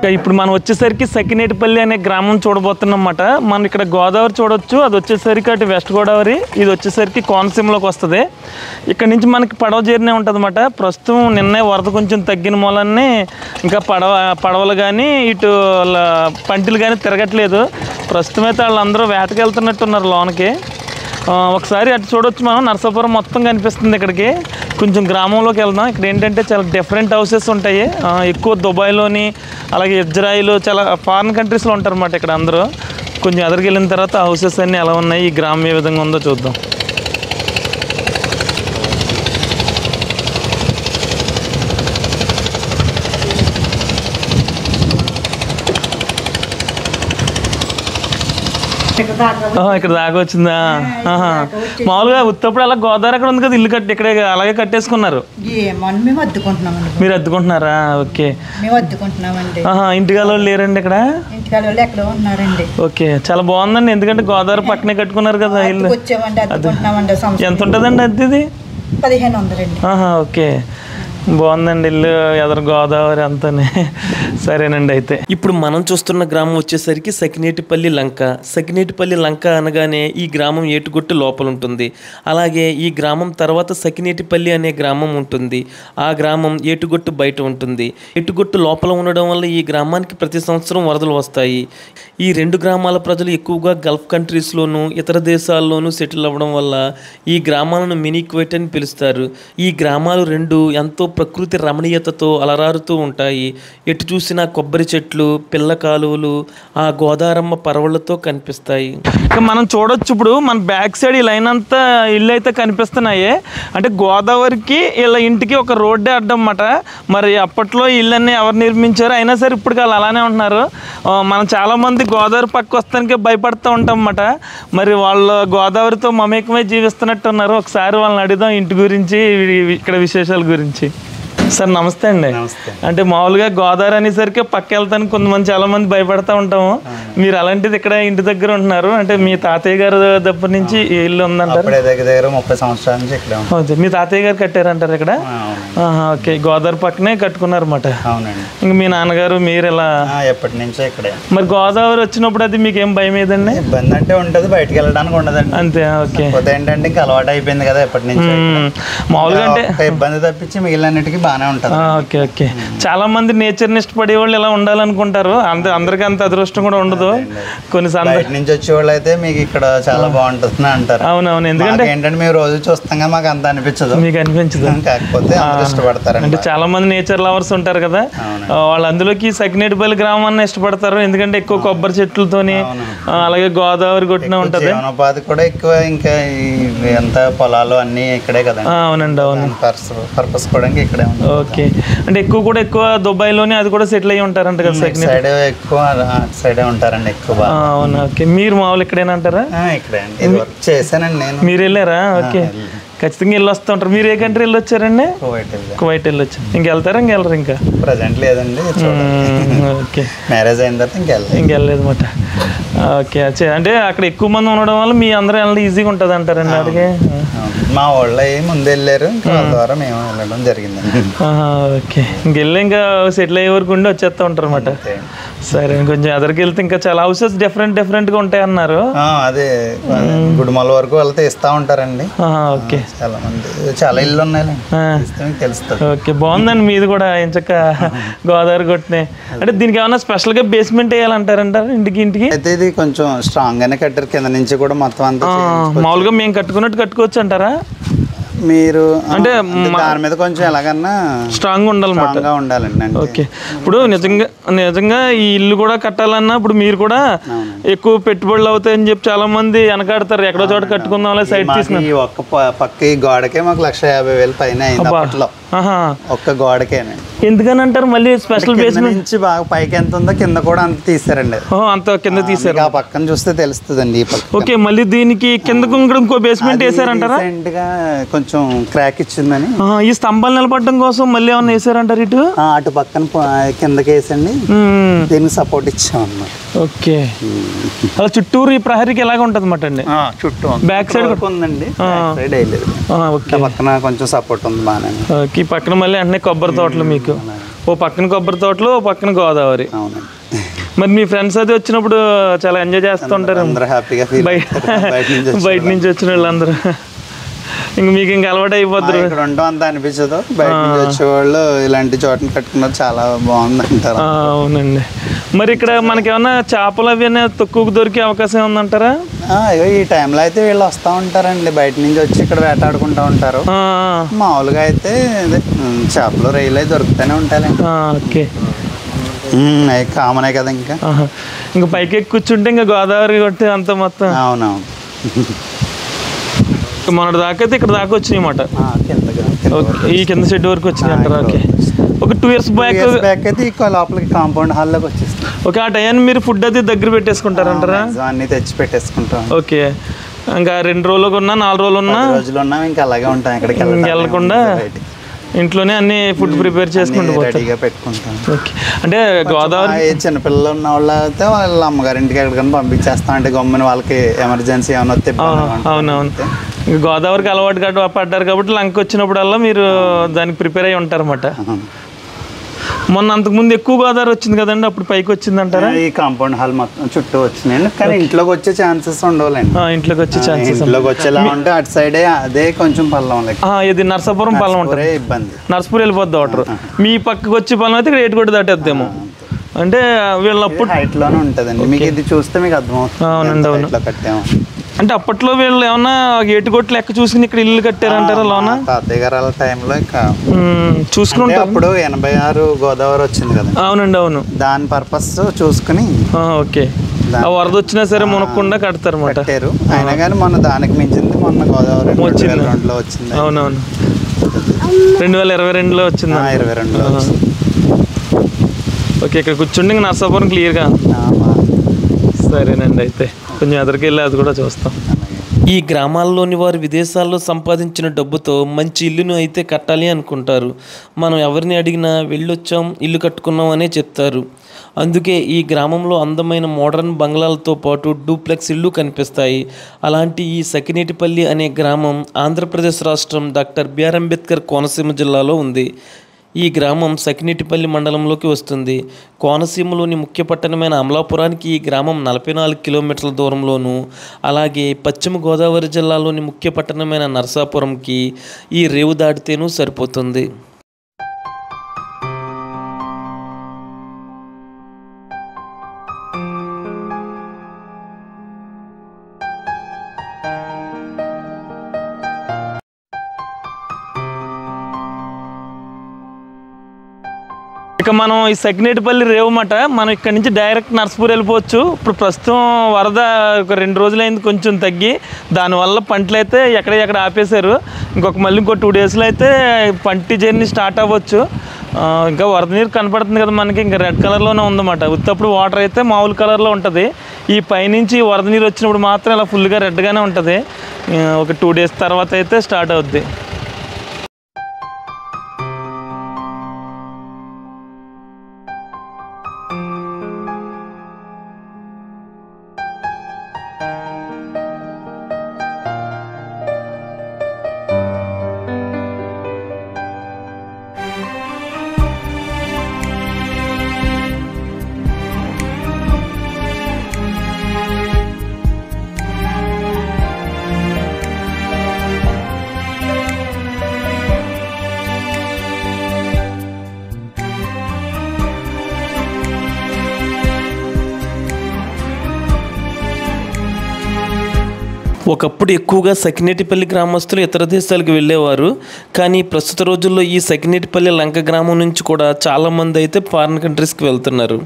ఇప్పుడు మనం వచ్చేసరికి సకినేటిపల్లి అనే గ్రామం చూడబోతున్నమాట. మనం ఇక్కడ గోదావరి చూడొచ్చు, అది వచ్చేసరికి అటు వెస్ట్ గోదావరి, ఇది వచ్చేసరికి కోనసీమలోకి వస్తుంది. ఇక్కడ నుంచి మనకి పడవ జర్నీ ఉంటుంది అన్నమాట. ప్రస్తుతం నిన్నే వరద కొంచెం తగ్గిన మూలన్నీ ఇంకా పడవలు కానీ ఇటు పంటిలు కానీ తిరగట్లేదు. ప్రస్తుతం అయితే వాళ్ళందరూ వేటకి వెళ్తున్నట్టున్నారు లోనకి. ఒకసారి అటు చూడొచ్చు మనం. నరసాపురం మొత్తం కనిపిస్తుంది ఇక్కడికి. కొంచెం గ్రామంలోకి వెళ్దాం. ఇక్కడ ఏంటంటే చాలా డిఫరెంట్ హౌసెస్ ఉంటాయి. ఎక్కువ దుబాయ్లోని అలాగే ఇజ్రాయిల్ చాలా ఫారిన్ కంట్రీస్లో ఉంటారు అన్నమాట ఇక్కడ అందరూ. కొంచెం ఎదురుకి వెళ్ళిన తర్వాత హౌసెస్ అన్నీ ఎలా ఉన్నాయి, ఈ గ్రామం ఏ విధంగా ఉందో చూద్దాం. ఇక్కడ దాకా వచ్చిందా? మామూలుగా ఉత్తప్పుడు అలా గోదావరి అక్కడ ఉంది కదా, ఇల్లు కట్టి ఇక్కడ అలాగే కట్టేసుకున్నారు. మీరు అద్దుకుంటున్నారా? ఓకే. ఇంటికాల వాళ్ళు లేరండి ఇక్కడ? ఓకే, చాలా బాగుందండి. ఎందుకంటే గోదావరి పక్కనే కట్టుకున్నారు కదా ఇల్లు. ఎంత ఉంటుందండి అద్దెది? 1500. ఓకే, బాగుందండి ఇల్లు, ఎదురు గోదావరి అంతానే. సరేనండి. అయితే ఇప్పుడు మనం చూస్తున్న గ్రామం వచ్చేసరికి సకినేటిపల్లి లంక. సకినేటిపల్లి లంక అనగానే ఈ గ్రామం ఏటుగొట్టు లోపల ఉంటుంది. అలాగే ఈ గ్రామం తర్వాత సకినేటిపల్లి అనే గ్రామం ఉంటుంది. ఆ గ్రామం ఏటుగొట్టు బయట ఉంటుంది. ఏటుగొట్టు లోపల ఉండడం వల్ల ఈ గ్రామానికి ప్రతి సంవత్సరం వరదలు వస్తాయి. ఈ రెండు గ్రామాల ప్రజలు ఎక్కువగా గల్ఫ్ కంట్రీస్లోనూ ఇతర దేశాల్లోనూ సెటిల్ అవ్వడం వల్ల ఈ గ్రామాలను మినీ కువైట్ అని పిలుస్తారు. ఈ గ్రామాలు రెండు ఎంతో ప్రకృతి రమణీయతతో అలరారుతూ ఉంటాయి. ఎటు చూసినా కొబ్బరి చెట్లు, పిల్ల కాలువలు, ఆ గోదారమ్మ పరవళ్లతో కనిపిస్తాయి. ఇక మనం చూడొచ్చు ఇప్పుడు మన బ్యాక్ సైడ్ ఈ లైన్ అంతా ఇల్లు అయితే కనిపిస్తున్నాయి. అంటే గోదావరికి ఇలా ఇంటికి ఒక రోడ్డే అడ్డం అన్నమాట. మరి అప్పట్లో ఇళ్ళన్నీ ఎవరు నిర్మించారు, అయినా సరే ఇప్పుడు వాళ్ళు అలానే ఉంటున్నారు. మనం చాలామంది గోదావరి పక్క వస్తానికే భయపడుతూ ఉంటాం అన్నమాట. మరి వాళ్ళు గోదావరితో మమేకమై జీవిస్తున్నట్టు ఉన్నారు. ఒకసారి వాళ్ళని అడుగుదాం ఇంటి గురించి, ఇక్కడ విశేషాల గురించి. సార్ నమస్తే అండి. అంటే మామూలుగా గోదావరి అనేసరికి పక్క వెళ్తానికి కొంతమంది చాలా మంది భయపడతా ఉంటాము. మీరు అలాంటిది ఇక్కడ ఇంటి దగ్గర ఉంటున్నారు. అంటే మీ తాతయ్య గారు దగ్గర నుంచి ఇల్లు ఉందంటారు? దగ్గర 30 సంవత్సరాల నుంచి ఇక్కడ. మీ తాతయ్య గారు కట్టారంటారు ఇక్కడ? ఓకే, గోదావరి పక్కనే కట్టుకున్నారు అన్నమాట. ఇంక మీ నాన్నగారు మీరు ఇలా ఎప్పటి నుంచో ఇక్కడే. మరి గోదావరి వచ్చినప్పుడు అది మీకు ఏం భయం ఏదండి? ఇబ్బంది అంటే ఉంటుంది, బయటకు వెళ్ళడానికి ఉండదండి అంతే. ఓకే, ఏంటంటే ఇంకా అలవాటు అయిపోయింది కదా ఎప్పటి నుంచి. మామూలుగా అంటే ఇబ్బంది తప్పించి మిగిలినన్నిటికీ బాగానే ఉంటుంది. Okay okay. చాలా మంది నేచర్ని ఇష్టపడే వాళ్ళు ఇలా ఉండాలనుకుంటారు. అందరికీ అంత అదృష్టం కూడా ఉండదు. కొన్ని బయట నుంచి వచ్చే వాళ్ళు అయితే మీకు ఇక్కడ చాలా బాగుంటుంది అంటారు. అవునవును. ఎందుకంటే ఏంటంటే మేము రోజు చూస్తాం, మాకు అంత అనిపించదు. మీకు అనిపించదు? కాకపోతే ఇష్టపడతారు. అంటే చాలా మంది నేచర్ లవర్స్ ఉంటారు కదా, వాళ్ళు అందులోకి సకినేటిపల్లి గ్రామాన్ని ఇష్టపడతారు. ఎందుకంటే ఎక్కువ కొబ్బరి చెట్లతోని అలాగే గోదావరి కొట్టిన ఉంటది. జీవనోపాధి కూడా ఎక్కువ. ఇంకా ఎంత పొలాలు అన్ని ఇక్కడే కదా. అవునండి, అవును. పర్పస్ కూడా ఇక్కడే. ఓకే, అంటే ఎక్కువ దుబాయ్లోనే అది కూడా సెటిల్ అయ్యి ఉంటారంట కదా? ఎక్కువ సైడే ఉంటారండి ఎక్కువ. అవునా? ఓకే. మీరు మామూలు ఇక్కడేనా అంటారా? ఇక్కడే చేశానండి నేను. మీరు వెళ్ళారా? ఓకే, ఖచ్చితంగా వెళ్ళి వస్తూ ఉంటారు. మీరు ఏ కంట్రీ వెళ్ళి వచ్చారండి? కువైట్ వెళ్ళి వచ్చారు. ఇంకెళ్తారా? ఇంకెళ్ళరు? ఇంకా ప్రజెంట్ లేదండి. ఓకే, మ్యారేజ్ అయిన తర్వాత ఇంకెళ్ళలేదు అన్నమాట. ఓకే, అంటే అక్కడ ఎక్కువ మంది ఉండడం వల్ల మీ అందరూ వెళ్ళడం ఈజీగా ఉంటుంది అంటారండి? అడిగే మా వాళ్ళు ముందు వెళ్ళారు, వాళ్ళ ద్వారా మేము వెళ్ళడం జరిగింది. ఓకే, ఇంకెళ్ళి ఇంకా సెటిల్ అయ్యే వరకు ఉండి వచ్చేస్తూ ఉంటారు అన్నమాట. సరే, కొంచెం ఎదరికి వెళ్తే ఇంకా చాలా హౌసెస్ డిఫరెంట్గా ఉంటాయి అన్నారు. అదే గుడిమల వరకు వెళ్తే ఇస్తా ఉంటారండి. ఓకే, చాలా మంది చాలా ఇల్లు ఉన్నాయి, తెలుస్తుంది. ఓకే, బాగుందండి మీది కూడా. ఎంచక్క గోదావరి కొట్టినాయి. అంటే దీనికి ఏమన్నా స్పెషల్గా బేస్మెంట్ వేయాలంటారంటారు ఇంటికి? అయితే ఇది కొంచెం స్ట్రాంగ్ గానే కట్టారు, కింద నుంచి కూడా మొత్తం అంతా. మామూలుగా మేము కట్టుకున్నట్టు కట్టుకోవచ్చు అంటారా? మీరు అంటే దాని మీద కొంచెం ఎలాగన్నా స్ట్రాంగ్ ఉండాలండి. ఓకే, ఇప్పుడు నిజంగా ఈ ఇల్లు కూడా కట్టాలన్నా ఇప్పుడు మీరు కూడా ఎక్కువ పెట్టుబడులు అవుతాయని చెప్పి చాలా మంది వెనకాడతారు. ఎక్కడో చోట కట్టుకుందాం సైట్ తీసుకుని. ఒక్క పక్క ఈ గోడకే మాకు 150,000 పైన అయింది అప్పట్లో. ఒక్క గోడకేనే. ఎందుకని అంటారు? మళ్ళీ స్పెషల్ బేస్మెంట్ నుంచి బాగా పైకి ఎంత ఉందో కింద కూడా అంత తీసారండి. అంత కింద తీసారు. ఆ పక్కన చూస్తే తెలుస్తుందండి. ఓకే, మళ్ళీ దీనికి కిందకు ఇంకో బేస్మెంట్ వేసారంటారా? కొంచెం క్రాక్ ఇచ్చిందని ఈ స్తంభాలు నిలబడడం కోసం మళ్ళీ ఏమన్నా వేసారంటారు? ఇటు అటు పక్కన కిందకి వేసండి, దీనికి సపోర్ట్ ఇచ్చాం అన్నమాట. ఓకే, అలా చుట్టూరు ఈ ప్రహరీకి ఎలాగ ఉంటుంది అన్నమాట అండి? చుట్టూ బ్యాక్ సైడ్ ఉందండి, పక్కన కొంచెం సపోర్ట్ ఉంది బాగానే. ఈ పక్కన మళ్ళీ అన్నీ కొబ్బరి తోటలు మీకు. ఓ పక్కన కొబ్బరి తోటలు, ఓ పక్కన గోదావరి. అవునండి. మరి మీ ఫ్రెండ్స్ అది వచ్చినప్పుడు చాలా ఎంజాయ్ చేస్తుంటారు బయట నుంచి వచ్చిన వాళ్ళందరూ. ఇంక మీకు ఇంకా అలవాటు అయిపోతారు. ఇక్కడ ఉండడం అంత అనిపించదు, బయట నుంచి వచ్చేవాళ్ళు ఇలాంటి చోటని కట్టుకున్నారు, చాలా బాగుంది అంటారు. అవునండి. మరి ఇక్కడ మనకి ఏమన్నా చేపలు అవి తక్కువకు దొరికే అవకాశం ఉందంటారా? ఈ టైంలో అయితే వీళ్ళు వస్తూ ఉంటారండి, బయట నుంచి వచ్చి ఇక్కడ వేటాడుకుంటూ ఉంటారు. మామూలుగా అయితే చేపలు రొయ్యలు అవి దొరుకుతూనే ఉంటాయండి. ఓకే, అవి కామనే కదా. ఇంకా పైకి ఎక్కి కూర్చుంటే ఇంకా గోదావరి కొట్టి అంత మొత్తం. అవునవును. మొన్నటి దాకా అయితే ఇక్కడ దాకా వచ్చినాయి అన్నమాట. ఈ కింద షెడ్ వరకు వచ్చినాయి అంటారా? ఓకే. ఒక 2 years బ్యాక్ అయితే లోపలికి కాంపౌండ్ హాల్లోకి వచ్చేస్తాం. ఓకే, ఆ టైం మీరు ఫుడ్ అది దగ్గర పెట్టేసుకుంటారంటారా? అన్ని తెచ్చి పెట్టేసుకుంటాం. ఓకే, ఇంకా 2 రోజులు ఉన్నా 4 రోజులు ఉన్నా ఇంకా అలాగే ఉంటాం. ఇక్కడికి వెళ్ళకుండా ఇంట్లోనే అన్ని ఫుడ్ ప్రిపేర్ చేసుకుంటూ పెట్టుకుంటాం. ఓకే, అంటే గోదావరి చిన్నపిల్లలు ఉన్న వాళ్ళు అయితే వాళ్ళ అమ్మగారింటికి ఎక్కడికైనా పంపించేస్తాం. అంటే గమ్ముని వాళ్ళకి ఎమర్జెన్సీ ఏమైనా వస్తే. అవునవును. గోదావరికి అలవాటు పడ్డారు కాబట్టి లంక వచ్చినప్పుడల్లా మీరు దానికి ప్రిపేర్ అయ్యి ఉంటారు అన్నమాట. మొన్న అంతకుముందు ఎక్కువ గోదావరి వచ్చింది కదండి, అప్పుడు పైకి వచ్చింది అంటారా? ఈ కాంపౌండ్ హాల్ మొత్తం చుట్టూ వచ్చినాయండి, కానీ ఇంట్లోకి వచ్చే ఛాన్సెస్ ఉండవులేండి. ఇంట్లోకి వచ్చే ఛాన్సెస్ వచ్చేలా ఉంటే అటు సైడే అదే కొంచెం పల్లం. ఇది నర్సాపురం పల్లం ఉంటుంది, ఇబ్బంది. నర్సపూర్ వెళ్ళిపోద్ది వాటర్. మీ పక్కకు వచ్చే పల్లం అయితే ఇక్కడ ఏటుకోటి దాటేద్దేమో. అంటే వీళ్ళప్పుడు హైట్ లోనే ఉంటదండి. మీకు ఇది చూస్తే మీకు అర్థమవుతుంది. అవునండి, అవును. కట్టాము అంటే అప్పట్లో వీళ్ళు ఏమన్నా ఏటుకోట్లు లెక్క చూసుకుని ఇక్కడ ఇల్లు కట్టారంటారా లోన? తాతయ్య గారు టైంలో చూసుకుంటే అప్పుడు 86 గోదావరి వచ్చింది కదా. అవునండి, అవును. దాని పర్పస్ చూసుకుని ఓకే, వరద వచ్చినా సరే మునక్కుండా కడతారు అన్నమాట. అయినా కానీ మొన్న దానికి మించింది మొన్న గోదావరి 2022లో వచ్చింది. అవునవును, 2022లో వచ్చింది. 22లో. ఓకే, ఇక్కడ కూర్చుండి ఇంకా నర్సాపురం క్లియర్గా. సరేనండి, అయితే కొంచెం ఎదురుకి వెళ్ళి అది కూడా చూస్తాం. ఈ గ్రామాల్లోని వారు విదేశాల్లో సంపాదించిన డబ్బుతో మంచి ఇల్లును అయితే కట్టాలి అనుకుంటారు. మనం ఎవరిని అడిగినా వెళ్ళొచ్చాం, ఇల్లు కట్టుకున్నాం అనే చెప్తారు. అందుకే ఈ గ్రామంలో అందమైన మోడర్న్ బంగ్లాలతో పాటు డూప్లెక్స్ ఇళ్ళు కనిపిస్తాయి. అలాంటి ఈ సకినేటిపల్లి అనే గ్రామం ఆంధ్రప్రదేశ్ రాష్ట్రం డాక్టర్ బిఆర్ అంబేద్కర్ కోనసీమ జిల్లాలో ఉంది. ఈ గ్రామం సకినేటిపల్లి మండలంలోకి వస్తుంది. కోనసీమలోని ముఖ్య పట్టణమైన అమలాపురానికి ఈ గ్రామం 44 కిలోమీటర్ల దూరంలోను, అలాగే పశ్చిమ గోదావరి జిల్లాలోని ముఖ్య పట్టణమైన నరసాపురంకి ఈ రేవు దాటితేనూ సరిపోతుంది. ఇక మనం ఈ సకినేటిపల్లి రేవు మాట, మనం ఇక్కడ నుంచి డైరెక్ట్ నర్సపూర్ వెళ్ళిపోవచ్చు. ఇప్పుడు ప్రస్తుతం వరద ఒక 2 రోజులైంది కొంచెం తగ్గి, దానివల్ల పంటలు అయితే ఎక్కడ ఆపేశారు. మళ్ళీ ఇంకో 2 daysలో అయితే పంటి జర్నీ స్టార్ట్ అవ్వచ్చు. ఇంకా వరద నీరు కనపడుతుంది కదా మనకి, ఇంకా రెడ్ కలర్లోనే ఉందన్నమాట. ఉత్తప్పుడు వాటర్ అయితే మామూలు కలర్లో ఉంటుంది. ఈ పైనుంచి వరద నీరు వచ్చినప్పుడు మాత్రం ఇలా ఫుల్గా రెడ్గానే ఉంటుంది. ఒక 2 days తర్వాత అయితే స్టార్ట్ అవుద్ది. ఒకప్పుడు ఎక్కువగా సకినేటిపల్లి గ్రామస్తులు ఇతర దేశాలకు వెళ్ళేవారు. కానీ ప్రస్తుత రోజుల్లో ఈ సకినేటిపల్లి లంక గ్రామం నుంచి కూడా చాలామంది అయితే ఫారిన్ కంట్రీస్కి వెళ్తున్నారు.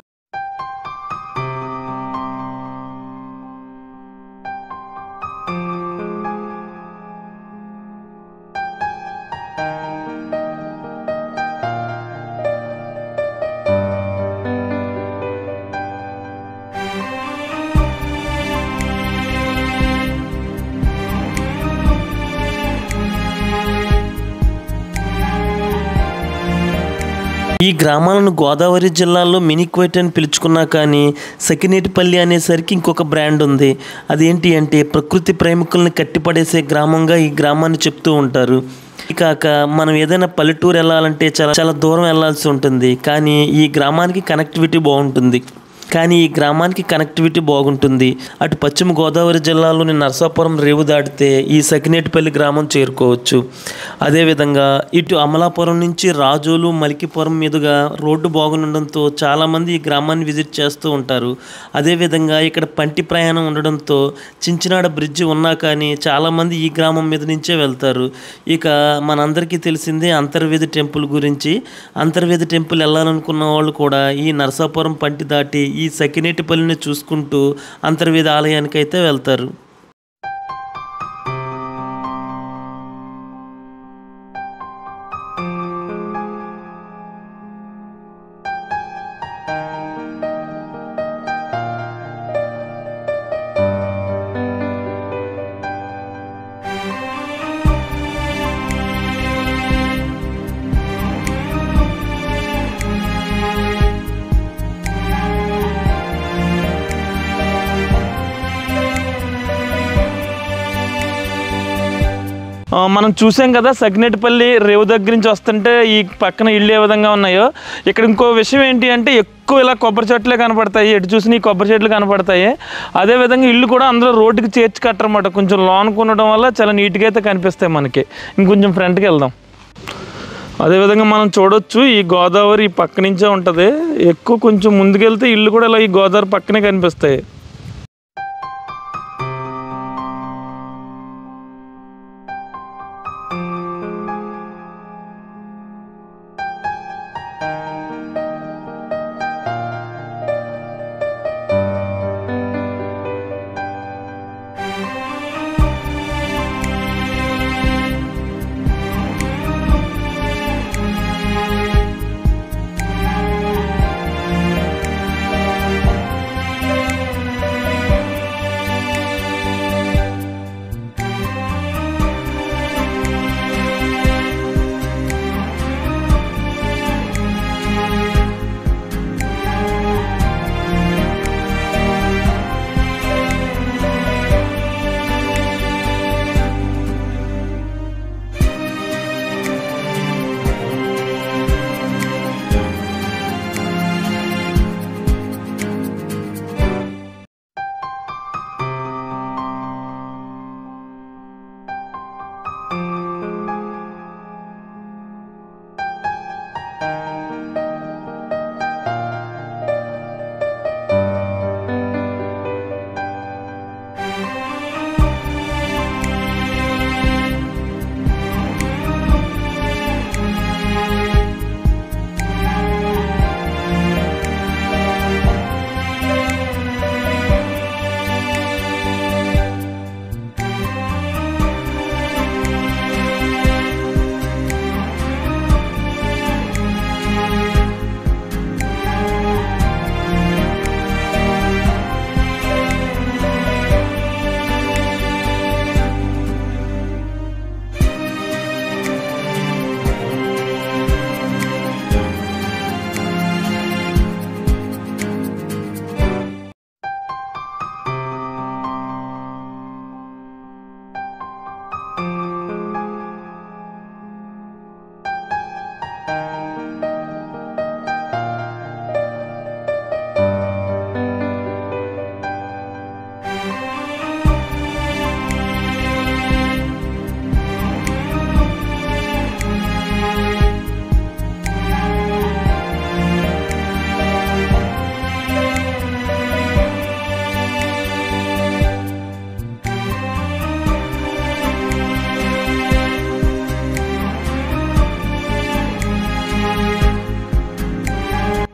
ఈ గ్రామాలను గోదావరి జిల్లాలో మినీ కువైట్ అని పిలుచుకున్నా కానీ సకినేటిపల్లి అనేసరికి ఇంకొక బ్రాండ్ ఉంది. అదేంటి అంటే ప్రకృతి ప్రేమికుల్ని కట్టిపడేసే గ్రామంగా ఈ గ్రామాన్ని చెప్తూ ఉంటారు. కాక మనం ఏదైనా పల్లెటూరు వెళ్ళాలంటే చాలా చాలా దూరం వెళ్ళాల్సి ఉంటుంది. కానీ ఈ గ్రామానికి కనెక్టివిటీ బాగుంటుంది. అటు పశ్చిమ గోదావరి జిల్లాలోని నరసాపురం రేవు దాటితే ఈ సకినేటిపల్లి గ్రామం చేరుకోవచ్చు. అదేవిధంగా ఇటు అమలాపురం నుంచి రాజోలు మలికిపురం మీదుగా రోడ్డు బాగుండడంతో చాలామంది ఈ గ్రామాన్ని విజిట్ చేస్తూ ఉంటారు. అదేవిధంగా ఇక్కడ పంటి ప్రయాణం ఉండడంతో చించినాడ బ్రిడ్జి ఉన్నా కానీ చాలామంది ఈ గ్రామం మీద నుంచే వెళ్తారు. ఇక మనందరికీ తెలిసిందే అంతర్వేది టెంపుల్ గురించి. అంతర్వేది టెంపుల్ వెళ్ళాలనుకున్న వాళ్ళు కూడా ఈ నరసాపురం పంటి దాటి ఈ సకినేటిపల్లిని చూసుకుంటూ అంతర్వేది ఆలయానికి అయితే వెళ్తారు. మనం చూసాం కదా సకినేటిపల్లి రేవు దగ్గర నుంచి వస్తుంటే ఈ పక్కన ఇళ్ళు ఏ విధంగా ఉన్నాయో. ఇక్కడ ఇంకో విషయం ఏంటి అంటే ఎక్కువ ఇలా కొబ్బరి చెట్లే కనపడతాయి. ఎటు చూసిన ఈ కొబ్బరి చెట్లు కనపడతాయి. అదేవిధంగా ఇల్లు కూడా అందులో రోడ్డుకి చేర్చి కట్టరన్నమాట. కొంచెం లోనికి ఉండడం వల్ల చాలా నీట్గా అయితే కనిపిస్తాయి మనకి. ఇంకొంచెం ఫ్రంట్కి వెళ్దాం. అదేవిధంగా మనం చూడొచ్చు ఈ గోదావరి ఈ పక్క నుంచే ఉంటుంది. ఎక్కువ కొంచెం ముందుకెళ్తే ఇల్లు కూడా ఇలా ఈ గోదావరి పక్కనే కనిపిస్తాయి.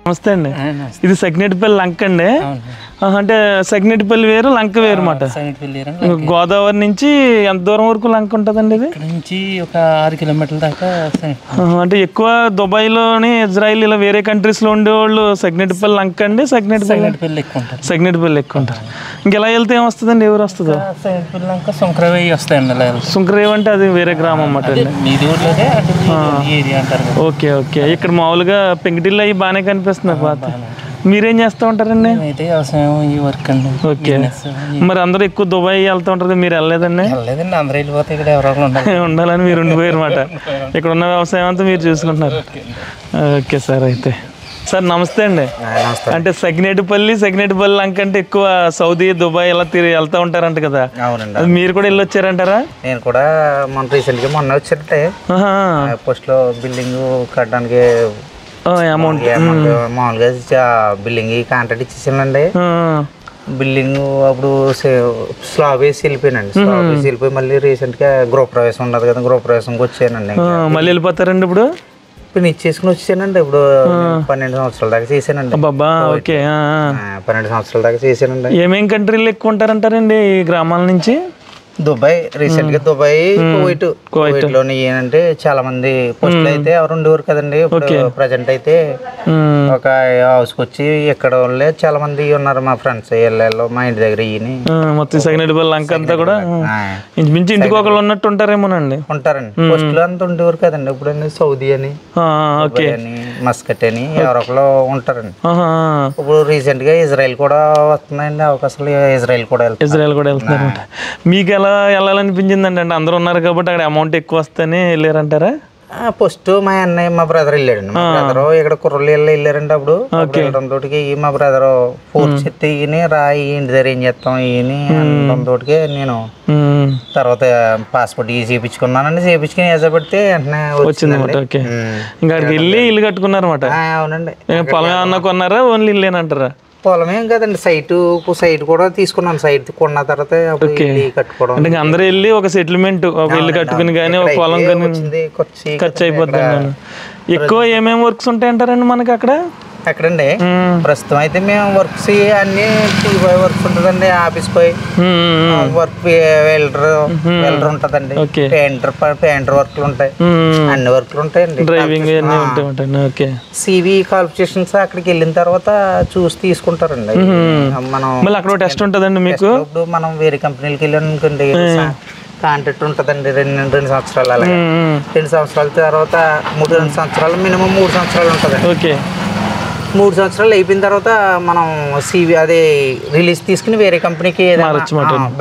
నమస్తే అండి. ఇది సకినేటిపల్లి లంక అండి. అంటే సకినేటిపల్లి వేరు లంక వేరు మాట. గోదావరి నుంచి ఎంత దూరం వరకు లంక ఉంటుందండి? ఇది నుంచి ఒక 6 కిలోమీటర్ల దాకా. అంటే ఎక్కువ దుబాయ్లోని ఇజ్రాయిల్ ఇలా వేరే కంట్రీస్లో ఉండేవాళ్ళు సకినేటిపల్లి లంక అండి. సకినేటిపల్లి ఎక్కువ ఉంటారు. ఇంకెలా వెళ్తే ఏమొస్తుందండి? ఎవరు వస్తుందో? సుంకరవేయి వస్తాయండి. సుంకరవేయి అంటే అది వేరే గ్రామం అన్నమాట. Okay okay. ఇక్కడ మామూలుగా పెంకిటిల్లు అవి బాగానే కనిపిస్తున్నాయి. మీరేం చేస్తూ ఉంటారండి? అయితే వ్యవసాయం ఈ వర్క్ అండి. ఓకే. మరి అందరూ ఎక్కువ దుబాయ్ వెళ్తూ ఉంటారు, మీరు వెళ్ళలేదండి? లేదండి, అందరూ వెళ్ళిపోతే ఇక్కడ ఎవరో ఉండాలి. ఉండాలని మీరు ఉండిపోయారు అన్నమాట. ఇక్కడ ఉన్న వ్యవసాయం అంతా మీరు చూసుకుంటున్నారు. Okay sir. అయితే సార్ నమస్తే అండి. అంటే సకినేటిపల్లి లంక అంటే ఎక్కువ సౌదీ, దుబాయ్ ఇలా వెళ్తూ ఉంటారంట కదా? అవునండి. మీరు కూడా వెళ్ళి వచ్చారంటారా? నేను కూడా మొన్న వచ్చారంటే పోస్ట్ లో బిల్డింగ్ కట్టడానికి అమౌంట్ మామూలుగా బిల్డింగ్ కాంట్రాక్ట్ ఇచ్చేసానండి. బిల్డింగ్ అప్పుడు స్లాబ్ వేసి వెళ్ళిపోయానండి. స్లాబ్ వేసి వెళ్ళిపోయి మళ్ళీ రీసెంట్ గా గృహప్రవేశం ఉండదు కదా, గృహప్రవేశంకి వచ్చానండి. మళ్ళీ వెళ్ళిపోతారండి ఇప్పుడు? ఇప్పుడు ఇచ్చేసుకుని వచ్చానండి. ఇప్పుడు 12 సంవత్సరాల దాకా చేశానండి. బాబా. ఓకే. 12 సంవత్సరాల దాకా చేశానండి. ఏమేం కంట్రీలు ఎక్కువ ఉంటారంటారండి ఈ గ్రామాల నుంచి? దుబాయ్, రీసెంట్ గా దుబాయ్, కువైట్ లోని ఏంటంటే చాలా మంది పోస్ట్ అయితే ఎవరు ఉండేవారు కదండి. ఇప్పుడు ప్రజెంట్ అయితే ఒక హౌస్ కి వచ్చి ఎక్కడ వాళ్ళే చాలా మంది ఉన్నారు. మా ఫ్రెండ్స్ ఇళ్ళలో మా ఇంటి దగ్గర మొత్తం సకినేటిపల్లి లంక అంతా కూడా ఇంచుమించు ఇంటికి ఒకళ్ళు ఉన్నట్టు ఉంటారేమోనండి. ఉంటారండి. పోస్ట్ లో అంతా ఉండేవారు కదండి. ఇప్పుడు సౌదీ అని, మస్కట్ అని ఎవరో ఒకళ్ళు ఉంటారండి. ఇప్పుడు రీసెంట్ గా ఇజ్రాయెల్ కూడా వస్తున్నాయండి అవకాశాలు. ఇజ్రాయెల్ కూడా వెళ్తున్నారు. మీకు ఎలా వెళ్ళాలనిపించిందండి? అంటే అందరూ ఉన్నారు కాబట్టి అక్కడ అమౌంట్ ఎక్కువ వస్తేనే వెళ్ళారంటారా? ఫస్ట్ మా అన్నయ్య మా బ్రదర్ వెళ్ళాడండి. మా బ్రదర్ ఇక్కడ కుర్రలు వెళ్ళారండి. అప్పుడు తోటికి మా బ్రదర్ ఫోర్త్ సెట్ ఈయన రాయి ఇంటి దగ్గర ఏం చేస్తాం ఈయన తోటికి నేను తర్వాత పాస్పోర్ట్ చేయించుకున్నానండి. చేయించుకుని ఏజా పెడితే వెంటనే వచ్చిందన్నమాట. ఓకే. ఇంకా అక్కడికి వెళ్ళి ఇల్లు కట్టుకున్నారు అన్నమాట. అవునండి. పొలం ఏమన్నా కొన్నారా, ఓన్లీ ఇల్లేనంటారా? పొలమేం కదండి, సైట్ కూడా తీసుకున్నాను. సైట్ కొన్న తర్వాత కట్టుకోవడం. అంటే అందరూ వెళ్ళి ఒక సెటిల్మెంట్, ఒక ఇల్లు కట్టుకుని కానీ ఒక పొలం కానీ ఖర్చు అయిపోతుంది. ఎక్కువ ఏమేమి వర్క్స్ ఉంటాయంటారండి మనకి అక్కడ? ఎక్కడండి ప్రస్తుతం అయితే మేము వర్క్స్ అన్ని వర్క్స్ ఉంటుందండి. ఆఫీస్ పోయి వర్క్ వెల్డర్ ఉంటదండి, పెయింటర్ వర్క్లు ఉంటాయి, అన్ని వర్క్లు ఉంటాయండి. డ్రైవింగ్ సివి క్వాలిఫికేషన్స్ అక్కడికి వెళ్ళిన తర్వాత చూసి తీసుకుంటారండి. మనం అక్కడ టెస్ట్ ఉంటదండి మీకు. ఇప్పుడు మనం వేరే కంపెనీలకి వెళ్ళాం అనుకోండి, కాంట్రాక్ట్ ఉంటదండి 2 సంవత్సరాలు. అలాగే 2 సంవత్సరాల తర్వాత 2 సంవత్సరాలు మినిమం 3 సంవత్సరాలు ఉంటదండి. ఓకే. 3 సంవత్సరాలు అయిపోయిన తర్వాత మనం సివి అదే రిలీజ్ తీసుకుని వేరే కంపెనీకి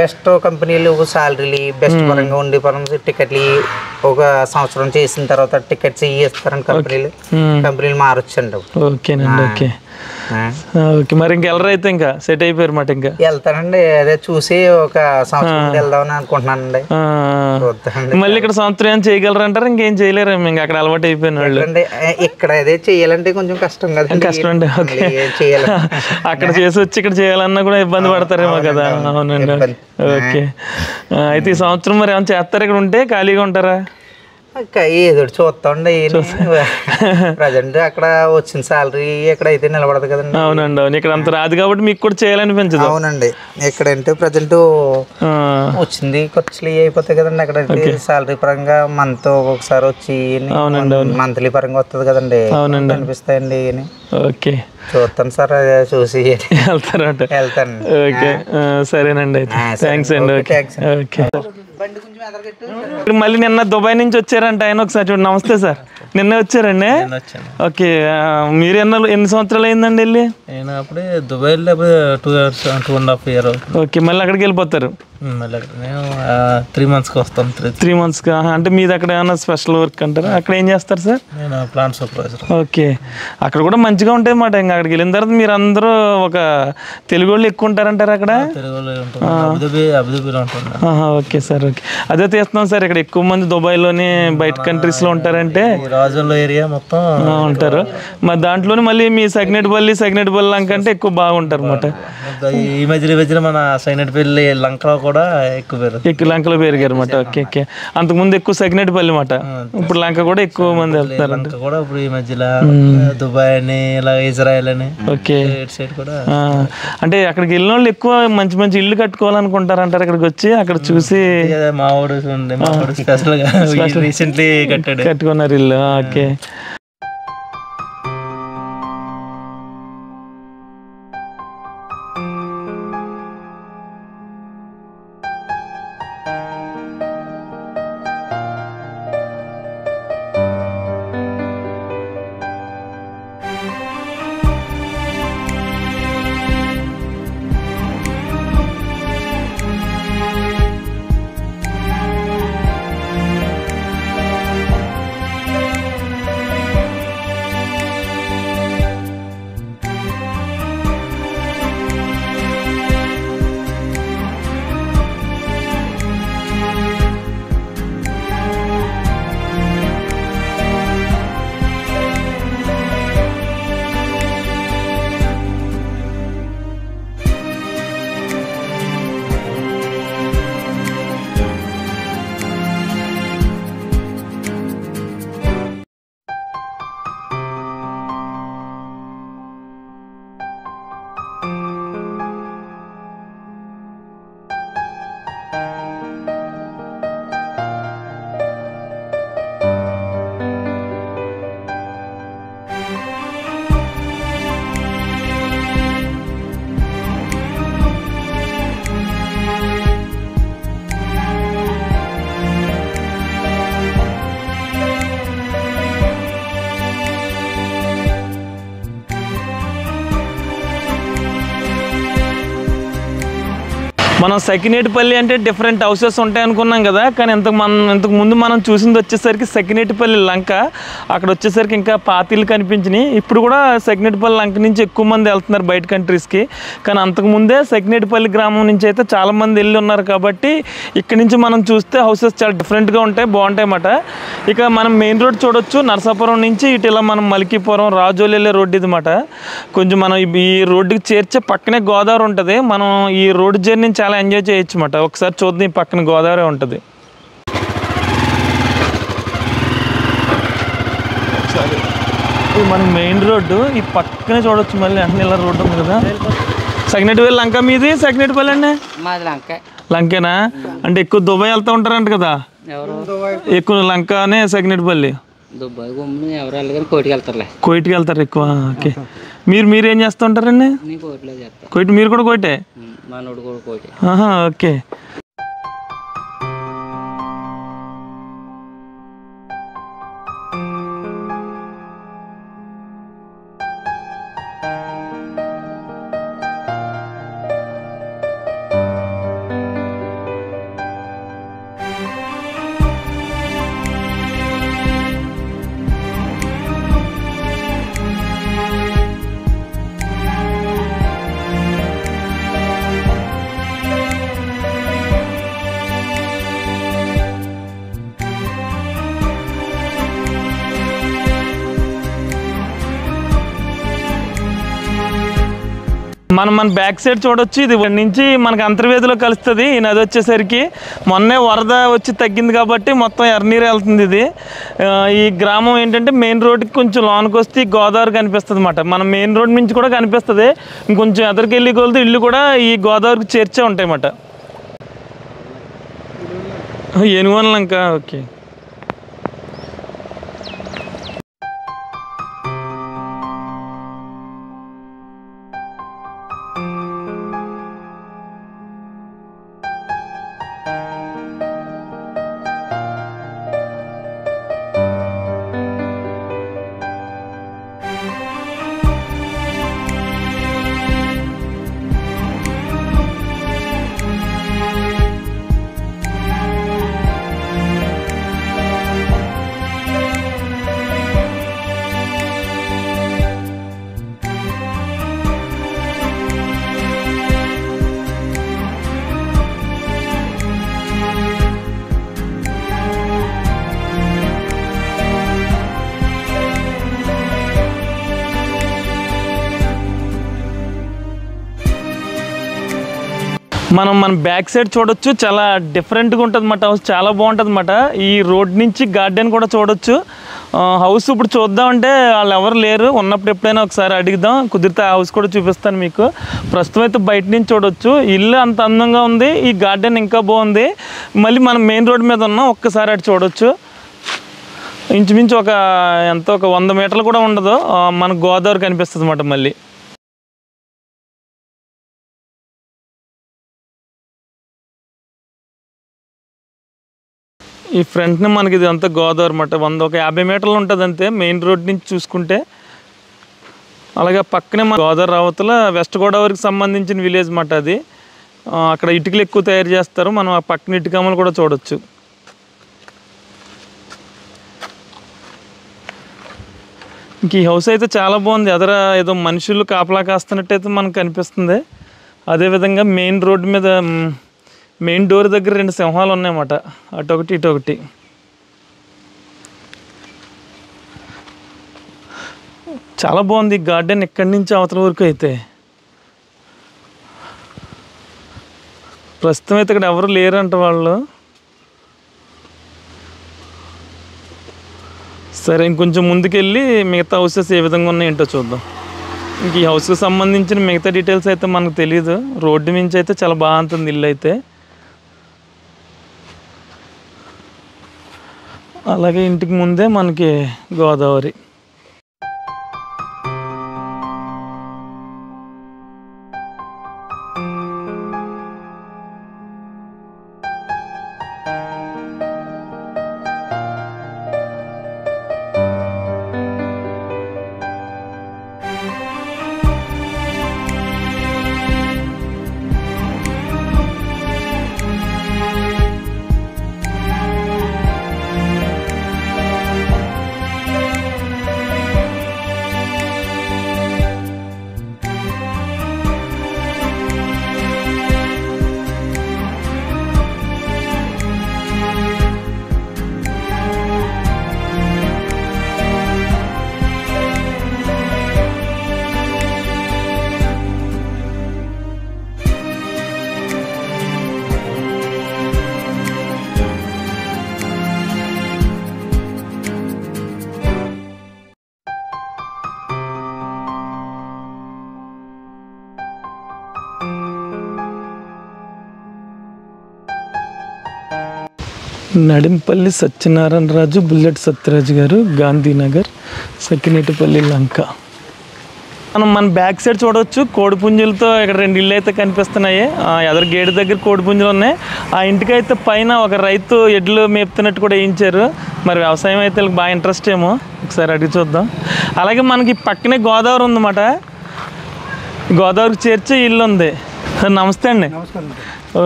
బెస్ట్ కంపెనీలు సాలరీలు బెస్ట్ పరంగా ఉండే పరంగా టికెట్లు ఒక సంవత్సరం చేసిన తర్వాత టికెట్స్ ఇస్తారని కంపెనీలు మారొచ్చండి. ఓకేనండి. ఓకే. ఓకే. మరి ఇంకెళ్ళరు అయితే ఇంకా సెట్ అయిపోయారు మాట? ఇంకా వెళ్తానండి. అదే చూసి ఒక సంవత్సరం వెళ్దామని అనుకుంటున్నానండి. మళ్ళీ ఇక్కడ సంవత్సరం ఏం చేయగలరు అంటారు? ఇంకేం చేయలేరు ఇంకా అక్కడ అలవాటు అయిపోయిన వాళ్ళు? ఇక్కడ అదే చేయాలంటే కొంచెం కష్టం కదా. కష్టం అండి. ఓకే. అక్కడ చేసి వచ్చి ఇక్కడ చేయాలన్నా కూడా ఇబ్బంది పడతారేమో కదా? అవునండి. ఓకే. అయితే ఈ సంవత్సరం మరి ఏమైనా చేస్తారు? ఇక్కడ ఉంటే ఖాళీగా ఉంటారా? ఏదో చూస్తాండి. ప్రజెంట్ అక్కడ వచ్చిన సాలరీ ఎక్కడైతే నిలబడదు కదండి. అవునండి. అవును. ఇక్కడ అంత రాదు కాబట్టి మీకు కూడా చేయాలనిపించదు. అవునండి. ఎక్కడంటే ప్రజెంట్ వచ్చింది ఖర్చులు అయిపోతాయి కదండి. అక్కడైతే సాలరీ పరంగా మంత్ ఒకసారి వచ్చి మంత్లీ పరంగా వస్తుంది కదండి. అవునండి. అనిపిస్తాయండి. ఓకే. చూస్తాను సార్, చూసి వెళ్తాను. ఓకే. సరేనండి. అయితే థ్యాంక్స్ అండి. ఓకే. మళ్ళీ నిన్న దుబాయ్ నుంచి వచ్చారంట ఆయన. ఒకసారి చూడండి. నమస్తే సార్. నిన్న వచ్చారండి? ఓకే. మీరు ఎన్ని సంవత్సరాలు అయిందండి వెళ్ళి? నేను అప్పుడే దుబాయ్ 2.5 years. ఓకే. మళ్ళీ అక్కడికి వెళ్ళిపోతారు? నేను 3 months వస్తాను. 3 months అంటే మీది అక్కడ ఏమైనా స్పెషల్ వర్క్ అంటారా? అక్కడ ఏం చేస్తారు సార్? నేను ప్లాంట్ సూపర్వైజర్. ఓకే. అక్కడ కూడా మంచిగా ఉంటాయి అన్నమాట. ఇంకా అక్కడికి వెళ్ళిన తర్వాత మీరు అందరూ ఒక తెలుగు వాళ్ళు ఎక్కువ ఉంటారంటారు అక్కడ? అబుదాబిలో ఉంటుంది. Okay sir. ఓకే. అదే తీస్తున్నాం సార్. ఇక్కడ ఎక్కువ మంది దుబాయ్లోనే బయట కంట్రీస్లో ఉంటారంటే రాజుల ఏరియా మొత్తం ఉంటారు. మరి దాంట్లోనే మళ్ళీ మీ సకినేటిపల్లి లంక అంటే ఎక్కువ బాగుంటారు అన్నమాట. ఈ మధ్యలో మన సకినేటిపల్లి లంకలో కూడా ఎక్కువ లంకలో పెరిగారు అన్నమాట. ఓకే. ఓకే. అంతకుముందు ఎక్కువ సకినేటిపల్లి అన్నమాట. ఇప్పుడు లంక కూడా ఎక్కువ మంది వెళ్తున్నారు. లంక కూడా ఇప్పుడు ఈ మధ్యలో దుబాయ్ అని ఇలా ఇజ్రాయెల్ అని. ఓకే. సైడ్ కూడా అంటే అక్కడికి వెళ్ళిన వాళ్ళు ఎక్కువ మంచి మంచి ఇల్లు కట్టుకోవాలనుకుంటారు అంటారు. ఇక్కడికి వచ్చి అక్కడ చూసి మావాడు స్పెషల్ గా రీసెంట్లీ కట్టుకున్నారు ఇల్లు. ఓకే. మనం సకినేటిపల్లి అంటే డిఫరెంట్ హౌసెస్ ఉంటాయి అనుకున్నాం కదా, కానీ ఇంతకు ముందు మనం చూసింది వచ్చేసరికి సకినేటిపల్లి లంక. అక్కడ వచ్చేసరికి ఇంకా పాతీలు కనిపించినాయి. ఇప్పుడు కూడా సకినేటిపల్లి లంక నుంచి ఎక్కువ మంది వెళ్తున్నారు బయట కంట్రీస్కి. కానీ అంతకుముందే సకినేటిపల్లి గ్రామం నుంచి అయితే చాలామంది వెళ్ళి ఉన్నారు. కాబట్టి ఇక్కడ నుంచి మనం చూస్తే హౌసెస్ చాలా డిఫరెంట్గా ఉంటాయి, బాగుంటాయి అన్నమాట. ఇక మనం మెయిన్ రోడ్ చూడొచ్చు. నరసాపురం నుంచి ఇటు ఇలా మనం మలికిపురం రాజోలు వెళ్ళే రోడ్డు ఇది అన్నమాట. కొంచెం మనం ఈ రోడ్డుకి చేర్చే పక్కనే గోదావరి ఉంటుంది. మనం ఈ రోడ్డు జర్నీ చాలా ఎంజాయ్ చేయొచ్చు అన్నమాట. ఒకసారి చూద్దాం, ఈ పక్కన గోదావరి ఉంటుంది. ఇది మన మెయిన్ రోడ్డు, ఈ పక్కనే చూడొచ్చు. మళ్ళీ అన్ని ఇలా రోడ్డు ఉంది కదా. సకినేటిపల్లి లంక మీది? సకినేటిపల్లి అండి లంకేనా? అంటే ఎక్కువ దుబాయ్ వెళ్తూ ఉంటారంట కదా, ఎక్కువ లంకనే సకినేటిపల్లి. కోయిట్కి వెళ్తారు ఎక్కువ. ఓకే, మీరు ఏం చేస్తూ ఉంటారండి? కోయిట్ మీరు కూడా కోయిటే? ఓకే. మన బ్యాక్ సైడ్ చూడొచ్చు. ఇది నుంచి మనకు అంతర్వేదిలో కలుస్తుంది ఈ నది. వచ్చేసరికి మొన్నే వరద వచ్చి తగ్గింది కాబట్టి మొత్తం ఎర్రనీరు వెళ్తుంది. ఇది ఈ గ్రామం ఏంటంటే మెయిన్ రోడ్కి కొంచెం లోనికి వస్తే గోదావరి కనిపిస్తుంది అన్నమాట. మన మెయిన్ రోడ్ నుంచి కూడా కనిపిస్తుంది. ఇంకొంచెం ఎదరికెళ్ళి కొలితే ఇల్లు కూడా ఈ గోదావరికి చేర్చే ఉంటాయి అన్నమాట. ఏనుగోన లంక. ఓకే. మన బ్యాక్ సైడ్ చూడొచ్చు. చాలా డిఫరెంట్గా ఉంటుంది అన్నమాట. హౌస్ చాలా బాగుంటుంది అన్నమాట. ఈ రోడ్ నుంచి గార్డెన్ కూడా చూడొచ్చు. హౌస్ ఇప్పుడు చూద్దామంటే వాళ్ళు ఎవరు లేరు. ఉన్నప్పుడు ఎప్పుడైనా ఒకసారి అడుగుదాం, కుదిరితే ఆ హౌస్ కూడా చూపిస్తాను మీకు. ప్రస్తుతం అయితే బయట నుంచి చూడొచ్చు. ఇల్లు అంత అందంగా ఉంది, ఈ గార్డెన్ ఇంకా బాగుంది. మళ్ళీ మనం మెయిన్ రోడ్ మీద ఉన్నాం, ఒక్కసారి అటు చూడొచ్చు. ఇంచుమించు ఒక 100 మీటర్లు కూడా ఉండదు, మనకు గోదావరి కనిపిస్తుంది అన్నమాట. మళ్ళీ ఈ ఫ్రంట్ని మనకి ఇది అంతా గోదావరి అన్నమాట. 150 మీటర్లు ఉంటుంది అంతే మెయిన్ రోడ్ నుంచి చూసుకుంటే. అలాగే పక్కనే మన గోదావరి అవతల వెస్ట్ గోదావరికి సంబంధించిన విలేజ్ అన్నమాట అది. అక్కడ ఇటుకలు ఎక్కువ తయారు చేస్తారు. మనం ఆ పక్కన ఇటుకమ్మలు కూడా చూడొచ్చు. ఇంక ఈ హౌస్ అయితే చాలా బాగుంది. ఎదర ఏదో మనుషులు కాపలా కాస్తున్నట్టయితే మనకు కనిపిస్తుంది. అదేవిధంగా మెయిన్ రోడ్డు మీద మెయిన్ డోర్ దగ్గర 2 సింహాలు ఉన్నాయన్నమాట, అటొకటి ఇటొకటి. చాలా బాగుంది గార్డెన్ ఇక్కడి నుంచి అవతల వరకు. అయితే ప్రస్తుతం అయితే ఇక్కడ ఎవరు లేరంట వాళ్ళు. సరే, ఇంకొంచెం ముందుకెళ్ళి మిగతా హౌసెస్ ఏ విధంగా ఉన్నాయేంటో చూద్దాం. ఇంక ఈ హౌస్కి సంబంధించిన మిగతా డీటెయిల్స్ అయితే మనకు తెలియదు. రోడ్డు నుంచి అయితే చాలా బాగుంటుంది ఇల్లు అయితే. అలాగే ఇంటికి ముందే మనకి గోదావరి. నడింపల్లి సత్యనారాయణ రాజు, బుల్లెట్ సత్యరాజు గారు, గాంధీనగర్, సకినేటిపల్లి లంక. మనం మన బ్యాక్ సైడ్ చూడవచ్చు కోడిపుంజులతో ఇక్కడ 2 ఇళ్ళు అయితే కనిపిస్తున్నాయి. ఎదరు గేటు దగ్గర కోడిపుంజులు ఉన్నాయి. ఆ ఇంటికి అయితే పైన ఒక రైతు ఎడ్లు మేపుతున్నట్టు కూడా వేయించారు. మరి వ్యవసాయం అయితే వీళ్ళకి బాగా ఇంట్రెస్ట్ ఏమో, ఒకసారి అడిగి చూద్దాం. అలాగే మనకి పక్కనే గోదావరి ఉందన్నమాట. గోదావరికి చేర్చే ఇల్లు ఉంది. సార్ నమస్తే అండి.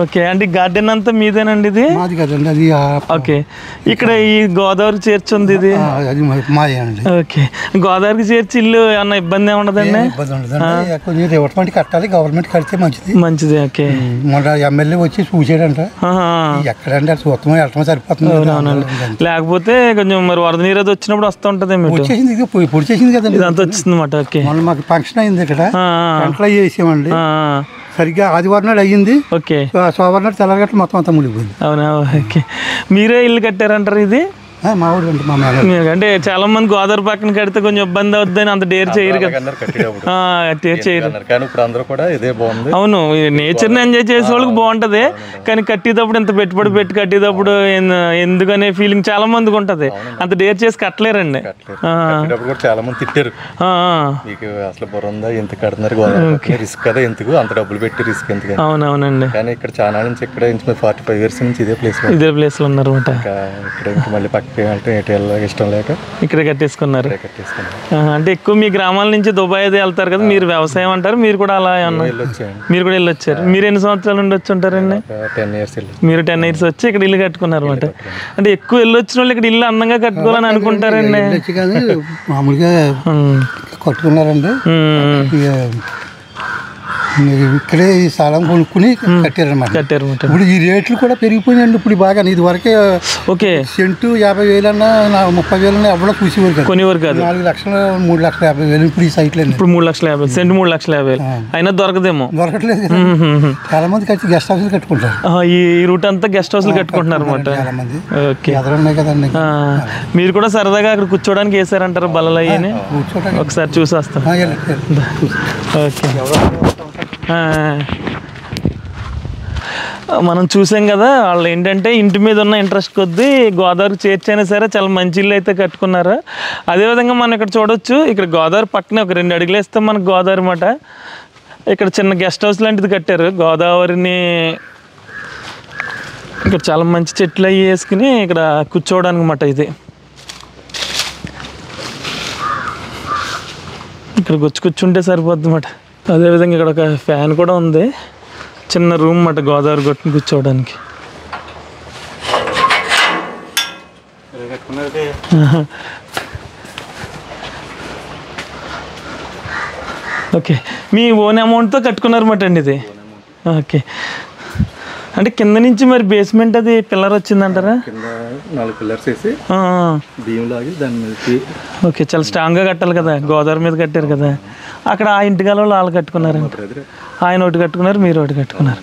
ఓకే అంటే గార్డెన్ అంతా మీదేనండి ఇది? మాది కదండి అది. ఓకే, ఇక్కడ ఈ గోదావరికి చేర్చి ఉంది ఇది. అది మాదే అండి. ఓకే, గోదావరికి చేర్చి ఇల్లు ఏమన్నా ఇబ్బంది ఏముండదండి? ఇబ్బంది ఉండదండి. కొంచెం రివర్స్మెంట్ కట్టాలి, గవర్నమెంట్ కడితే మంచిది. మంచిది. ఓకే, మొన్న ఎమ్మెల్యే వచ్చి చూసాడంట. ఎక్కడంటే అది చూస్తామో వెళ్ళటమో సరిపోతుంది. లేకపోతే కొంచెం మరి వరద నీరు అది వచ్చినప్పుడు వస్తూ ఉంటుంది. వచ్చేసింది, ఇప్పుడు చేసింది కదండి, ఇదంతా వచ్చింది అన్నమాట. ఓకే, మొన్న మాకు ఫంక్షన్ అయింది ఇక్కడ, కంట్లో చేసామండి. సరిగ్గా ఆదివారం నాడు అయ్యింది. ఓకే, సోమవారం నాడు తెల్లగట్ల మొత్తం అంతా మునిగిపోయింది. అవునా? ఓకే, మీరే ఇల్లు కట్టారంటారు ఇది? మా ఊరు అంటే మా మేడం. అంటే చాలా మంది గోదావరి పక్కన కడితే కొంచెం ఇబ్బంది అవుద్దని అంత డేర్ చేయరు కదా. డేర్ చేయరు. అవును, నేచర్ని ఎంజాయ్ చేసే వాళ్ళకి బాగుంటది, కానీ కట్టేటప్పుడు ఇంత పెట్టుబడి పెట్టి కట్టేటప్పుడు ఎందుకనే ఫీలింగ్ చాలా మందికి ఉంటది. అంత డేర్ చేసి కట్టలేరండి. చాలా మంది తిట్టారు, మీకు అసలు బుర్ర ఉందా, ఎంత కడుతున్నారు, రిస్క్ కదా, ఎందుకు అంత డబ్బులు పెట్టి రిస్క్ ఎందుకు. అవునవునండి. కానీ ఇక్కడ చాలా నుంచి ఇక్కడ 45 years నుంచి ఇదే ప్లేస్ లో ఉన్నారు అనమాట. ఇక్కడ మళ్ళీ పక్క ఇష్టం లేక ఇక్కడ కట్టేసుకున్నారు. అంటే ఎక్కువ మీ గ్రామాల నుంచి దుబాయ్ అది వెళ్తారు కదా, మీరు వ్యవసాయం అంటారు, మీరు కూడా అలా మీరు కూడా వెళ్ళొచ్చారు. మీరు ఎన్ని సంవత్సరాల నుండి వచ్చి ఉంటారండి? 10 years. మీరు 10 years వచ్చి ఇక్కడ ఇల్లు కట్టుకున్నారు అనమాట. అంటే ఎక్కువ వెళ్ళొచ్చిన వాళ్ళు ఇక్కడ ఇల్లు అందంగా కట్టుకోవాలని అనుకుంటారండి. మామూలుగా కట్టుకున్నారండి. ఇక్కడే ఈ స్థలం కొనుక్కుని కట్టారన్నమాట. ఇప్పుడు ఈ రేట్లు కూడా పెరిగిపోయినాయండి ఇప్పుడు బాగా. ఇది వరకే ఓకే సెంటు 50,000 అన్నా 30,000 ఎవరో చూసేవారు కదా, కొనేవారు కాదు. 4 లక్షలు 3,50,000 ఇప్పుడు ఈ సైట్లో. ఇప్పుడు 3,50,000 సెంటు 3,50,000 అయినా దొరకదేమో, దొరకట్లేదు కదా. చాలా మంది కట్టి గెస్ట్ హౌస్లు కట్టుకుంటారు. ఈ రూట్ అంతా గెస్ట్ హౌస్లు కట్టుకుంటున్నారు అనమాట. చాలా మంది ఓకే, ఎదురున్నాయి కదండి. మీరు కూడా సరదాగా అక్కడ కూర్చోడానికి వేసారంటారు బల్లలు అయ్యి? ఒకసారి చూసి వస్తాం. ఓకే, మనం చూసాం కదా, వాళ్ళు ఏంటంటే ఇంటి మీద ఉన్న ఇంట్రెస్ట్ కొద్దీ గోదావరికి చేర్చైనా సరే చాలా మంచి ఇల్లు అయితే కట్టుకున్నారు. అదేవిధంగా మనం ఇక్కడ చూడొచ్చు, ఇక్కడ గోదావరి పక్కనే ఒక 2 అడుగులు వేస్తే మనకు గోదావరి అన్నమాట. ఇక్కడ చిన్న గెస్ట్ హౌస్ లాంటిది కట్టారు. గోదావరిని ఇక్కడ చాలా మంచి చెట్లు అవి వేసుకుని ఇక్కడ కూర్చోవడానికి అన్నమాట. ఇది ఇక్కడ కూర్చుంటే సరిపోద్ది అన్నమాట. అదేవిధంగా ఇక్కడ ఒక ఫ్యాన్ కూడా ఉంది. చిన్న రూమ్ అన్నమాట గోదావరి గట్టుని కూర్చోవడానికి. ఓకే, మీ ఓన్ అమౌంట్తో కట్టుకున్నారన్నమాట అండి ఇది? ఓకే, అంటే కింద నుంచి మరి బేస్మెంట్ అది పిల్లర్ వచ్చిందంటారా? 4 pillars వేసి బియ్యం లాగి దాని మీద. ఓకే, చాలా స్ట్రాంగ్గా కట్టాలి కదా, గోదావరి మీద కట్టారు కదా. అక్కడ ఆ ఇంటి గలలో వాళ్ళు కట్టుకున్నారంట. ఆయన ఒకటి కట్టుకున్నారు, మీరు ఒకటి కట్టుకున్నారు.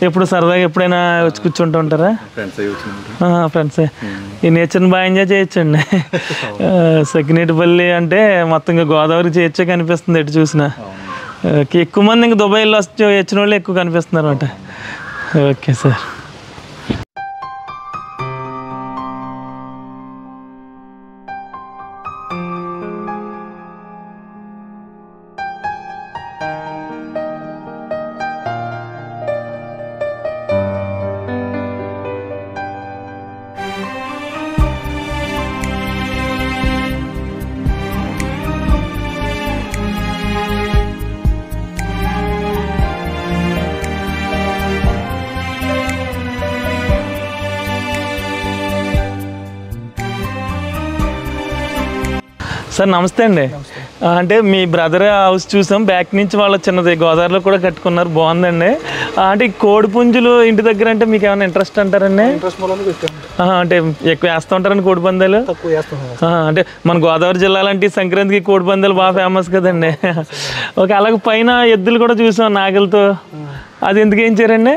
ఎప్పుడు సరదాగా ఎప్పుడైనా వచ్చి కూర్చుంటూ ఉంటారా? ఫ్రెండ్సే. ఈ నేచర్ని బాగా ఎంజాయ్ చేయొచ్చండి. సకినేటిపల్లి అంటే మొత్తం గోదావరి చేయొచ్చే కనిపిస్తుంది ఎటు చూసినా. ఎక్కువ మంది ఇంకా దుబాయ్లో వచ్చిన వాళ్ళు ఎక్కువ కనిపిస్తున్నారు అనమాట. Okay sir. సార్ నమస్తే అండి. అంటే మీ బ్రదర్ హౌస్ చూసాం, బ్యాక్ నుంచి వాళ్ళ చిన్నది గోదావరిలో కూడా కట్టుకున్నారు, బాగుందండి. అంటే కోడి పుంజులు ఇంటి దగ్గర అంటే మీకు ఏమైనా ఇంట్రెస్ట్ అంటారండి? అంటే ఎక్కువ వేస్తూ ఉంటారండి కోడి పందాలు? అంటే మన గోదావరి జిల్లాలంటే సంక్రాంతికి కోడి పందాలు బాగా ఫేమస్ కదండి. ఓకే, అలాగే పైన ఎద్దులు కూడా చూసాం నాగలతో, అది ఎందుకు ఏం చేయారండి?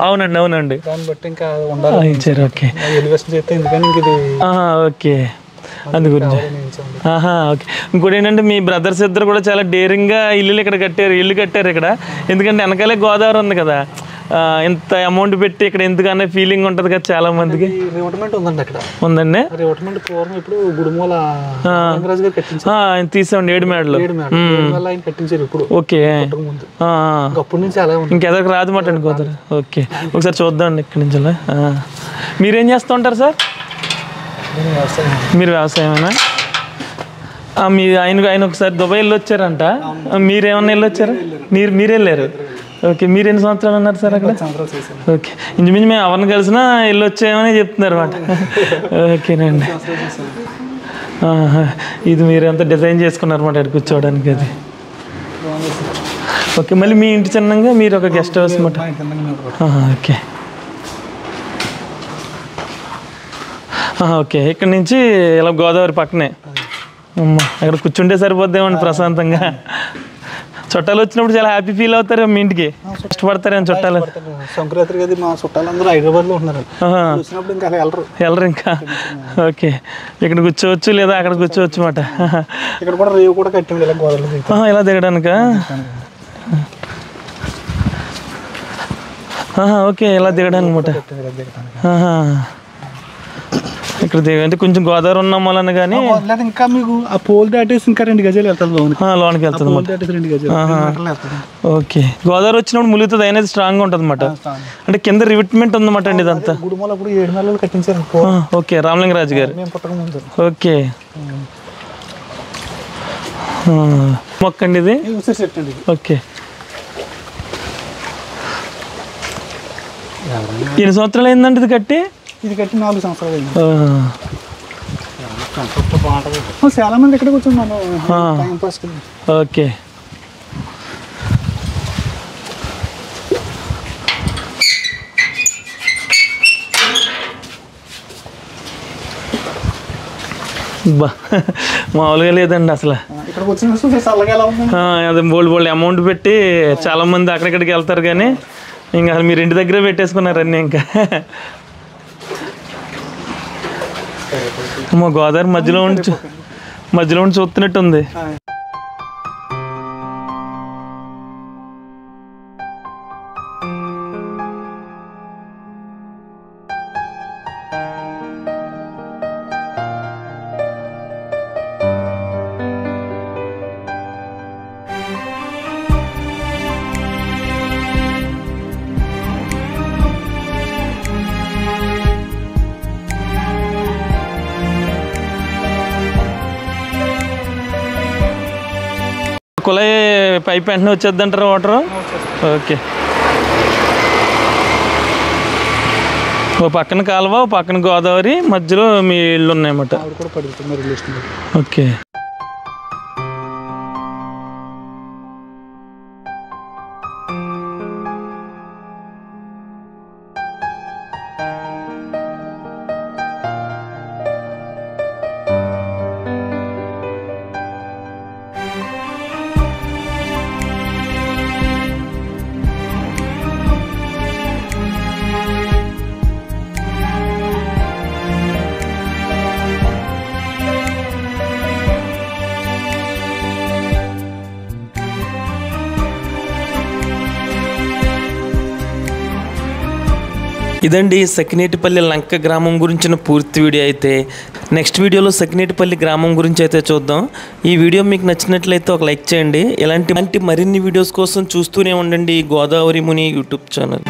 అవునండి, అవునండి. ఓకే ఓకే, అందు గురించి. ఓకే, ఇంకోటి ఏంటంటే మీ బ్రదర్స్ ఇద్దరు కూడా చాలా డేరింగ్గా ఇల్లు ఇక్కడ కట్టారు ఇక్కడ. ఎందుకంటే వెనకాలే గోదావరి ఉంది కదా, ఇంత అమౌంట్ పెట్టి ఇక్కడ ఎందుకనే ఫీలింగ్ ఉంటుంది కదా చాలా మందికి. రివర్మెంట్ ఉందండి అక్కడ. ఉందండి. రివర్మెంట్ పూర్వం ఇప్పుడు గుడిమూల రాజు గారు కట్టించారు. ఆయన తీసామండి 7 మేడలు ఆయన కట్టించారు ఇప్పుడు. ఓకే. ముందు అప్పటి నుంచి అలా ఉంది. ఇంకెదరికి రాదు మాట అండి గోదావరి. ఓకే, ఒకసారి చూద్దామండి ఇక్కడి నుంచి. మీరేం చేస్తూ ఉంటారు సార్? మీరు వ్యవసాయమేనా? ఆయన ఒకసారి దుబాయ్ వెళ్ళి వచ్చారంట, మీరేమన్నా వెళ్ళి వచ్చారా? మీరు వెళ్ళారు. ఓకే, మీరు ఎన్ని సంవత్సరాలు ఉన్నారు సార్ అక్కడ? ఓకే, ఇంచుమించు మేము ఎవరిని కలిసినా వెళ్ళి వచ్చామని చెప్తున్నారు అన్నమాట. ఓకేనండి. ఇది మీరు అంతా డిజైన్ చేసుకున్నారు అన్నమాట ఇక్కడ కూర్చోవడానికి. అది ఓకే. మళ్ళీ మీ ఇంటి చిన్నంగా మీరు ఒక గెస్ట్ హౌస్ అన్నమాట. Okay okay. ఇక్కడ నుంచి ఇలా గోదావరి పక్కనే అక్కడ కూర్చుంటే సరిపోద్దేమండి ప్రశాంతంగా. చుట్టాలు వచ్చినప్పుడు చాలా హ్యాపీ ఫీల్ అవుతారు మీ ఇంటికి, ఇష్టపడతారేమో చుట్టాలు. సంక్రాంతి కదా మా చుట్టాలందరూ హైదరాబాద్లో ఉన్నారు, ఇంకా వెళ్ళరు ఇంకా. ఓకే, ఇక్కడ కూర్చోవచ్చు లేదా అక్కడ కూర్చోవచ్చు అన్నమాట. ఇక్కడ కూడా రేవు కూడా కట్టింది ఇలా గోదావరిలో ఇలా దిగడానిక. ఓకే, ఇలా దిగడానికి అన్నమాట. ఇక్కడ దిగంటే కొంచెం గోదావరి ఉన్నాం వలన కానీ ఇంకా మీకు ఆ పోల్ దాటేసి ఇంకా 2 గజాలు వెళ్తారు లోనికి వెళ్తుంది. ఓకే, గోదావరి వచ్చినప్పుడు ములుగుతుంది, అనేది స్ట్రాంగ్ ఉంటుంది అన్నమాట. అంటే కింద రివిట్మెంట్ ఉందన్నమాట అండి ఇదంతా. గుడిమూలప్పుడు 7 నెలలు కట్టించారు. ఓకే, రామలింగరాజు గారు. ఓకే, మొక్క అండి ఇది. ఓకే, ఎన్ని సంవత్సరాలు అయిందండి ఇది కట్టి? ఇది కట్టి 4 సంవత్సరాలు అయింది. చాలా మంది ఎక్కడ కూర్చున్నాను. ఓకే, మామూలుగా లేదండి అసలు. అదే బోల్డ్ అమౌంట్ పెట్టి చాలా మంది అక్కడిక్కడికి వెళ్తారు కానీ ఇంకా మీరు ఇంటి దగ్గరే పెట్టేసుకున్నారన్నీ. ఇంకా మా గోదావరి మధ్యలో ఉండి చూస్తున్నట్టుంది. కుళాయి పైప్ వెంటనే వచ్చేద్దంటారా వాటర్? ఓకే, ఓ పక్కన కాలువ, ఓ పక్కన గోదావరి, మధ్యలో మీ ఇళ్ళు ఉన్నాయన్నమాట. ఓకే, ఇదండి సకినేటిపల్లి లంక గ్రామం గురించిన పూర్తి వీడియో. అయితే నెక్స్ట్ వీడియోలో సకినేటిపల్లి గ్రామం గురించి అయితే చూద్దాం. ఈ వీడియో మీకు నచ్చినట్లయితే ఒక లైక్ చేయండి. ఇలాంటి మరిన్ని వీడియోస్ కోసం చూస్తూనే ఉండండి గోదావరి ముని యూట్యూబ్ ఛానల్.